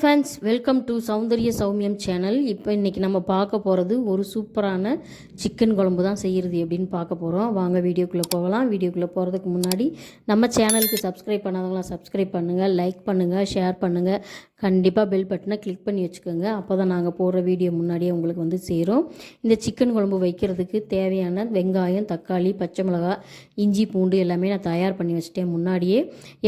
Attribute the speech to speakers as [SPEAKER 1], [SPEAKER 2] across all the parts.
[SPEAKER 1] Friends, welcome to Soundarya Soumiyam channel. இப்போ இன்றைக்கி நம்ம பார்க்க போகிறது ஒரு சூப்பரான சிக்கன் குழம்பு தான் செய்கிறது எப்படின்னு பார்க்க போகிறோம். வாங்க வீடியோக்குள்ளே போகலாம். வீடியோக்குள்ளே போகிறதுக்கு முன்னாடி நம்ம சேனலுக்கு சப்ஸ்கிரைப் பண்ணாதவங்களாம் சப்ஸ்கிரைப் பண்ணுங்கள், லைக் பண்ணுங்கள், ஷேர் பண்ணுங்கள். கண்டிப்பாக பெல் பட்டனை கிளிக் பண்ணி வச்சுக்கோங்க. அப்போ தான் நாங்கள் போடுற வீடியோ முன்னாடியே உங்களுக்கு வந்து சேரும். இந்த சிக்கன் குழம்பு வைக்கிறதுக்கு தேவையான வெங்காயம், தக்காளி, பச்சை மிளகாய், இஞ்சி, பூண்டு எல்லாமே நான் தயார் பண்ணி வச்சுட்டேன் முன்னாடியே.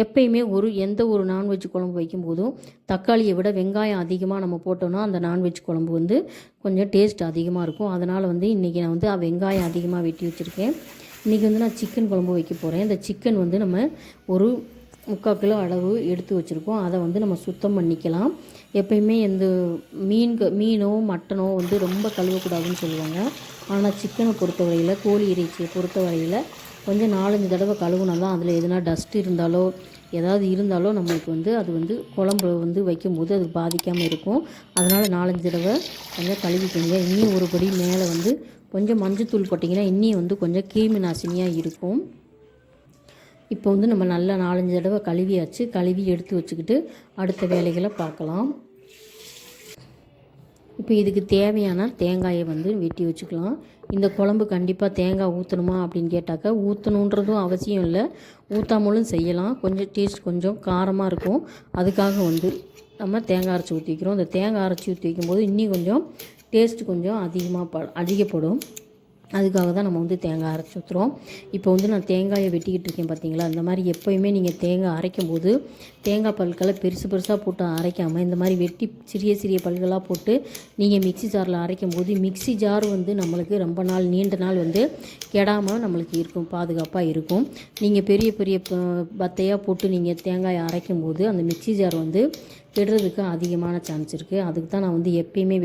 [SPEAKER 1] எப்பயுமே எந்த ஒரு நான்வெஜ் குழம்பு வைக்கும்போதும் தக்காளியை விட வெங்காயம் அதிகமாக நம்ம போட்டோம்னா அந்த நான்வெஜ் குழம்பு வந்து கொஞ்சம் டேஸ்ட் அதிகமாக இருக்கும். அதனால் வந்து இன்றைக்கி நான் வந்து வெங்காயம் அதிகமாக வெட்டி வச்சுருக்கேன். இன்றைக்கி வந்து நான் சிக்கன் குழம்பு வைக்க போகிறேன். இந்த சிக்கன் வந்து நம்ம ஒரு 3/4 கிலோ அளவு எடுத்து வச்சுருக்கோம். அதை வந்து நம்ம சுத்தம் பண்ணிக்கலாம். எப்பயுமே எந்த மீனோ மட்டனோ வந்து ரொம்ப கழுவக்கூடாதுன்னு சொல்லுவாங்க. ஆனால் சிக்கனை பொறுத்தவரையில், கோழி இறைச்சியை பொறுத்தவரையில் கொஞ்சம் 4-5 தடவை கழுவுனா தான் அதில் எதுனா டஸ்ட் இருந்தாலோ ஏதாவது இருந்தாலோ நம்மளுக்கு வந்து அது வந்து குழம்பு வந்து வைக்கும்போது அது பாதிக்காமல் இருக்கும். அதனால் 4-5 தடவை கொஞ்சம் கழுவிக்கோங்க. இன்னும் ஒரு படி மேலே வந்து கொஞ்சம் மஞ்சத்தூள் போட்டிங்கன்னா இன்னும் வந்து கொஞ்சம் கிருமி நாசினியாக இருக்கும். இப்போ வந்து நம்ம நல்லா 4-5 தடவை கழுவி எடுத்து வச்சுக்கிட்டு அடுத்த வேலைகளை பார்க்கலாம். இப்போ இதுக்கு தேவையான தேங்காயை வந்து வெட்டி வச்சுக்கலாம். இந்த குழம்பு கண்டிப்பாக தேங்காய் ஊற்றணுமா அப்படின்னு கேட்டாக்கா ஊற்றணுன்றதும் அவசியம் இல்லை, ஊற்றாமலும் செய்யலாம். கொஞ்சம் டேஸ்ட் கொஞ்சம் காரமாக இருக்கும். அதுக்காக வந்து நம்ம தேங்காய் அரைச்சி ஊற்றி வைக்கிறோம். இந்த தேங்காய் அரைச்சி ஊற்றி வைக்கும்போது இன்னும் கொஞ்சம் டேஸ்ட் கொஞ்சம் அதிகப்படும். அதுக்காக தான் நம்ம வந்து தேங்காய் அரைச்சி ஊற்றுறோம். இப்போ வந்து நான் தேங்காயை வெட்டிக்கிட்டு இருக்கேன் பார்த்தீங்களா. இந்த மாதிரி எப்போயுமே நீங்கள் தேங்காய் அரைக்கும் போது தேங்காய் பல்களை பெருசாக போட்டு அரைக்காமல் இந்த மாதிரி வெட்டி சிறிய பல்களாக போட்டு நீங்கள் மிக்ஸி ஜாரில் அரைக்கும் போது மிக்ஸி ஜார் வந்து நம்மளுக்கு ரொம்ப நாள் நீண்ட நாள் வந்து கெடாமல் நம்மளுக்கு இருக்கும், பாதுகாப்பாக இருக்கும். நீங்கள் பெரிய பத்தையாக போட்டு நீங்கள் தேங்காயை அரைக்கும் போது அந்த மிக்ஸி ஜார் வந்து கெடுறதுக்கு அதிகமான சான்ஸ் இருக்குது. அதுக்கு தான் நான் வந்து எப்பயுமே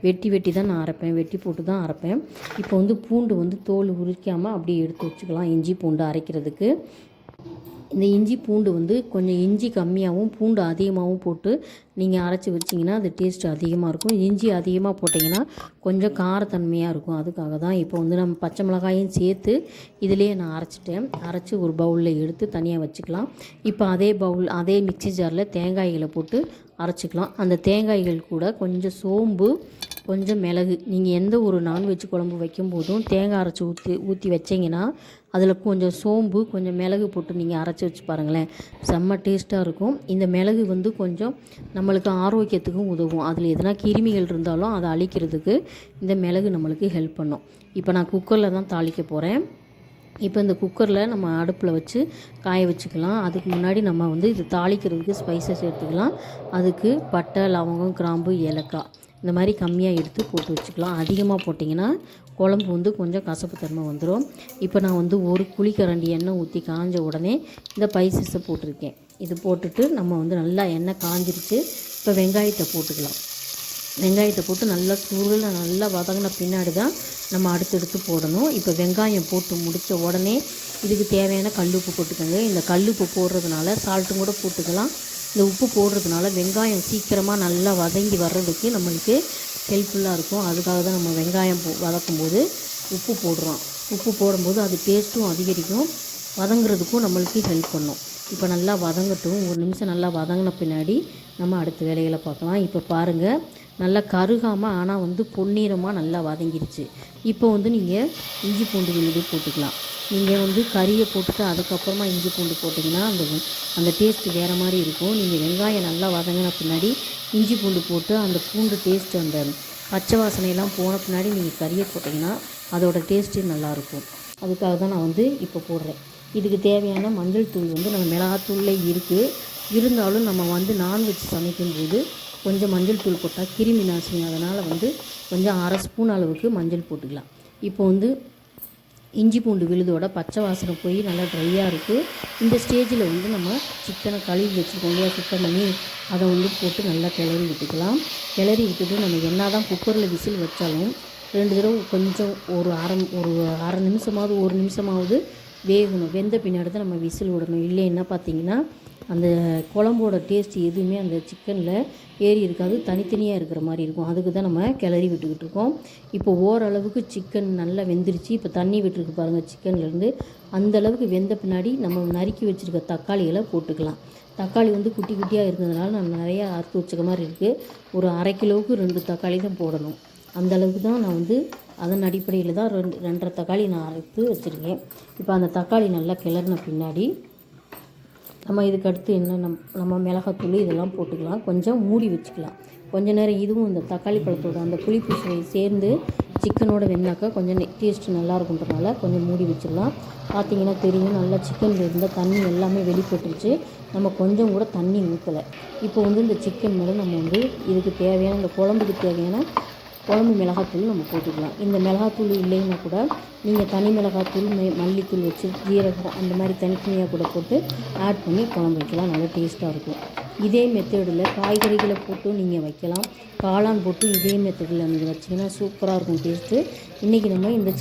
[SPEAKER 1] வெட்டி தான் நான் அரைப்பேன், வெட்டி போட்டு தான் அரைப்பேன். இப்போ வந்து பூண்டு வந்து தோல் உரிக்காமல் அப்படியே எடுத்து வச்சுக்கலாம். இஞ்சி பூண்டு அரைக்கிறதுக்கு இந்த இஞ்சி பூண்டு வந்து கொஞ்சம் இஞ்சி கம்மியாகவும் பூண்டு அதிகமாகவும் போட்டு நீங்கள் அரைச்சி வச்சிங்கன்னா அது டேஸ்ட் அதிகமாக இருக்கும். இஞ்சி அதிகமாக போட்டிங்கன்னா கொஞ்சம் காரத்தன்மையாக இருக்கும். அதுக்காக தான் இப்போ வந்து நம்ம பச்சை மிளகாயும் சேர்த்து இதிலே நான் அரைச்சி ஒரு பவுலில் எடுத்து தனியாக வச்சுக்கலாம். இப்போ அதே மிக்ஸி ஜாரில் தேங்காய்களை போட்டு அரைச்சிக்கலாம். அந்த தேங்காய்கள் கூட கொஞ்சம் சோம்பு, கொஞ்சம் மிளகு. நீங்கள் எந்த ஒரு நான்வெஜ் குழம்பு வைக்கும்போதும் தேங்காய் அரைச்சி ஊற்றி வச்சிங்கன்னா அதில் கொஞ்சம் சோம்பு, கொஞ்சம் மிளகு போட்டு நீங்கள் அரைச்சி வச்சு பாருங்களேன், செம்ம டேஸ்ட்டாக இருக்கும். இந்த மிளகு வந்து கொஞ்சம் நம்மளுக்கு ஆரோக்கியத்துக்கும் உதவும். அதில் எதனா கிருமிகள் இருந்தாலும் அதை அழிக்கிறதுக்கு இந்த மிளகு நம்மளுக்கு ஹெல்ப் பண்ணும். இப்போ நான் குக்கரில் தான் தாளிக்க போகிறேன். இப்போ இந்த குக்கரில் நம்ம அடுப்பில் வச்சு காய வச்சுக்கலாம். அதுக்கு முன்னாடி நம்ம வந்து இது தாளிக்கிறதுக்கு ஸ்பைசஸ் எடுத்துக்கலாம். அதுக்கு பட்டை, லவங்கம், கிராம்பு, ஏலக்காய் இந்த மாதிரி கம்மியாக எடுத்து போட்டு வச்சுக்கலாம். அதிகமாக போட்டிங்கன்னா குழம்பு வந்து கொஞ்சம் கசப்பு தன்மை வந்துடும். இப்போ நான் வந்து ஒரு குழிக்கரண்டி எண்ணெய் ஊற்றி காஞ்ச உடனே இந்த ஸ்பைசஸை போட்டிருக்கேன். இது போட்டுட்டு நம்ம வந்து நல்லா எண்ணெய் காஞ்சிருச்சு. இப்போ வெங்காயத்தை போட்டுக்கலாம். வெங்காயத்தை போட்டு நல்லா சுருளை நல்லா வதங்கின பின்னாடி தான் நம்ம அடுத்தடுத்து போடணும். இப்போ வெங்காயம் போட்டு முடித்த உடனே இதுக்கு தேவையான கல்லுப்பு போட்டுக்கோங்க. இந்த கல்லுப்பு போடுறதுனால சால்ட்டும் கூட போட்டுக்கலாம். இந்த உப்பு போடுறதுனால வெங்காயம் சீக்கிரமாக நல்லா வதங்கி வர்றதுக்கு நம்மளுக்கு ஹெல்ப்ஃபுல்லாக இருக்கும். அதுக்காக தான் நம்ம வெங்காயம் வதக்கும் போது உப்பு போடுறோம். உப்பு போடும்போது அது டேஸ்ட்டும் அதிகரிக்கும், வதங்குறதுக்கும் நம்மளுக்கு ஹெல்ப் பண்ணும். இப்போ நல்லா வதங்கட்டும். ஒரு நிமிஷம் நல்லா வதங்கின பின்னாடி நம்ம அடுத்த வேலைகளை பார்க்கலாம். இப்போ பாருங்கள், நல்லா கருகாமல் ஆனால் வந்து பொன்னிறமாக நல்லா வதங்கிடுச்சு. இப்போ வந்து நீங்கள் இஞ்சி பூண்டு விழுது போட்டுக்கலாம். நீங்கள் வந்து கறியை போட்டுட்டு அதுக்கப்புறமா இஞ்சி பூண்டு போட்டிங்கன்னா அந்த டேஸ்ட்டு வேறு மாதிரி இருக்கும். நீங்கள் வெங்காயம் நல்லா வதங்கின பின்னாடி இஞ்சி பூண்டு போட்டு அந்த பூண்டு டேஸ்ட்டு அந்த பச்சை வாசனையெல்லாம் போன பின்னாடி நீங்கள் கறியை போட்டிங்கன்னா அதோடய டேஸ்ட்டு நல்லாயிருக்கும். அதுக்காக தான் நான் வந்து இப்போ போடுறேன். இதுக்கு தேவையான மஞ்சள் தூள் வந்து நம்ம மிளகாத்தூளில் இருக்குது. இருந்தாலும் நம்ம வந்து நான்வெஜ் சமைக்கும்போது கொஞ்சம் மஞ்சள் தூள் போட்டால் கிருமி நாசினி. அதனால் வந்து கொஞ்சம் 1/2 ஸ்பூன் அளவுக்கு மஞ்சள் போட்டுக்கலாம். இப்போ வந்து இஞ்சி பூண்டு விழுதோட பச்சை வாசனை போய் நல்லா ட்ரையாக இருக்குது. இந்த ஸ்டேஜில் வந்து நம்ம சிக்கனை கழுவி வச்சுருக்கோம் இல்லையா, சுத்தம் பண்ணி அதை வந்து போட்டு நல்லா கிளறி விட்டுக்கலாம். கிளறி விட்டுட்டு நம்ம என்ன தான் குக்கரில் விசில் வச்சாலும் 2 தடவை கொஞ்சம் ஒரு அரை நிமிஷமாவது 1 நிமிஷமாவது வேகணும். வெந்த பின்னாடி தான் நம்ம விசில் விடணும். இல்லைன்னா பார்த்தீங்கன்னா அந்த குழம்போட டேஸ்ட் எதுவுமே அந்த சிக்கனில் ஏறி இருக்காது, தனித்தனியாக இருக்கிற மாதிரி இருக்கும். அதுக்கு தான் நம்ம கிளறி விட்டுக்கிட்டு இருக்கோம். இப்போ ஓரளவுக்கு சிக்கன் நல்லா வெந்துருச்சு. இப்போ தண்ணி விட்டுருக்கு பாருங்கள் சிக்கன்லேருந்து. அந்தளவுக்கு வெந்த பின்னாடி நம்ம நறுக்கி வச்சுருக்க தக்காளிகளை போட்டுக்கலாம். தக்காளி வந்து குட்டி குட்டியாக இருக்கிறதுனால நான் நிறையா அறுத்து வச்சுக்க மாதிரி இருக்குது. ஒரு 1/2 கிலோவுக்கு 2 தக்காளி தான் போடணும். அந்த அளவுக்கு தான் நான் வந்து அதன் அடிப்படையில் தான் 2.5 தக்காளி நான் அறுத்து வச்சுருக்கேன். இப்போ அந்த தக்காளி நல்லா கிளறின பின்னாடி நம்ம இதுக்கு அடுத்து என்ன நம்ம மிளகாத்தூள் இதெல்லாம் போட்டுக்கலாம். கொஞ்சம் மூடி வச்சுக்கலாம். கொஞ்ச நேரம் இதுவும் இந்த தக்காளி பழத்தோட அந்த புளிப்பு சுவை சேர்ந்து சிக்கனோட வெந்தாக்கா கொஞ்சம் டேஸ்ட்டு நல்லாயிருக்குன்றனால கொஞ்சம் மூடி வச்சிடலாம். பார்த்திங்கன்னா தெரியும், நல்லா சிக்கனில் இருந்த தண்ணி எல்லாமே வெளிப்பட்டுருச்சு. நம்ம கொஞ்சம் கூட தண்ணி ஊற்றலை. இப்போ வந்து இந்த சிக்கன் மேலே நம்ம வந்து இதுக்கு தேவையான இந்த குழம்புக்கு தேவையான குழம்பு மிளகாத்தூள் நம்ம போட்டுக்கலாம். இந்த மிளகாத்தூள் இல்லைன்னா கூட நீங்கள் தனி மிளகாத்தூள் மல்லித்தூள் வச்சு ஜீரகம் அந்த மாதிரி தனித்தனியாக கூட போட்டு ஆட் பண்ணி குழம்பு வைக்கலாம். நல்லா டேஸ்ட்டாக இருக்கும். இதே மெத்தடில் காய்கறிகளை போட்டும் நீங்கள் வைக்கலாம். காளான் போட்டு இதே மெத்தடில் நீங்கள் வச்சிங்கன்னா சூப்பராக இருக்கும் டேஸ்ட்டு. இன்றைக்கி நம்ம இந்த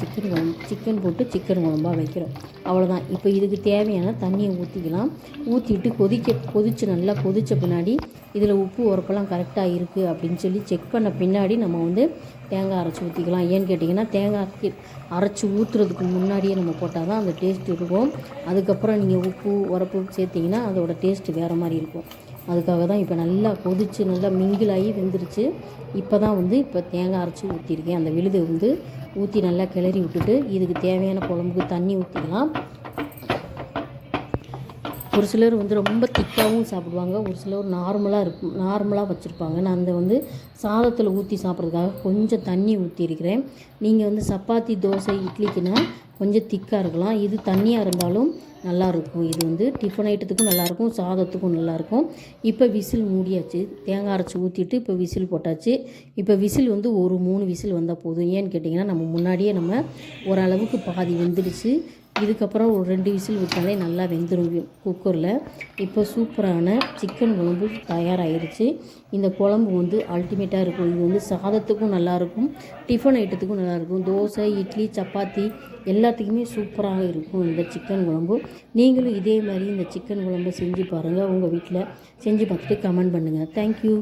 [SPEAKER 1] சிக்கன் போட்டு சிக்கன் குழம்பாக வைக்கிறோம். அவ்வளோதான். இப்போ இதுக்கு தேவையான தண்ணியை ஊற்றிக்கலாம். ஊற்றிட்டு கொதித்து நல்லா கொதித்த பின்னாடி இதில் உப்பு உரப்பெல்லாம் கரெக்டாக இருக்குது அப்படின்னு சொல்லி செக் பண்ண பின்னாடி நம்ம வந்து தேங்காய் அரைச்சி ஊற்றிக்கலாம். ஏன்னு கேட்டிங்கன்னா தேங்காய் அரைச்சி ஊற்றுறதுக்கு முன்னாடியே நம்ம போட்டால் தான் அந்த டேஸ்ட் இருக்கும். அதுக்கப்புறம் நீங்கள் உப்பு உரப்பு சேர்த்திங்கன்னா அதோட டேஸ்ட்டு வேறு மாதிரி இருக்கும். அதுக்காக தான் இப்போ நல்லா கொதித்து நல்லா மிங்கிலாகி வெந்துருச்சு. இப்போ தான் வந்து இப்போ தேங்காய் அரைச்சி ஊற்றிருக்கேன். அந்த விழுதை வந்து ஊற்றி நல்லா கிளறி விட்டுட்டு இதுக்கு தேவையான குழம்புக்கு தண்ணி ஊற்றிக்கலாம். ஒரு சிலர் வந்து ரொம்ப திக்காகவும் சாப்பிடுவாங்க. ஒரு சிலர் நார்மலாக வச்சுருப்பாங்க. நான் அந்த வந்து சாதத்தில் ஊற்றி சாப்பிட்றதுக்காக கொஞ்சம் தண்ணி ஊற்றிருக்கிறேன். நீங்கள் வந்து சப்பாத்தி தோசை இட்லிக்குன்னா கொஞ்சம் திக்காக இருக்கலாம். இது தண்ணியாக இருந்தாலும் நல்லாயிருக்கும். இது வந்து டிஃபன் ஐட்டத்துக்கும் நல்லாயிருக்கும், சாதத்துக்கும் நல்லாயிருக்கும். இப்போ விசில் மூடியாச்சு. தேங்காய் அரைச்சி ஊற்றிட்டு இப்போ விசில் போட்டாச்சு. இப்போ விசில் வந்து ஒரு 3 விசில் வந்தால் போதும். ஏன்னு கேட்டிங்கன்னா நம்ம முன்னாடியே நம்ம ஓரளவுக்கு பாதி வெந்துடுச்சு. இதுக்கப்புறம் ஒரு 2 விசில் விட்டாலே நல்லா வெந்துடும் குக்கரில். இப்போ சூப்பரான சிக்கன் குழம்பு தயாராகிருச்சு. இந்த குழம்பு வந்து அல்டிமேட்டாக இருக்கும். இது வந்து சாதத்துக்கும் நல்லாயிருக்கும், டிஃபன் ஐட்டத்துக்கும் நல்லாயிருக்கும். தோசை, இட்லி, சப்பாத்தி எல்லாத்துக்குமே சூப்பராக இருக்கும் இந்த சிக்கன் குழம்பு. நீங்களும் இதே மாதிரி இந்த சிக்கன் குழம்பை செஞ்சு பாருங்கள். உங்கள் வீட்டில் செஞ்சு பார்த்துட்டு கமெண்ட் பண்ணுங்கள். தேங்க்யூ.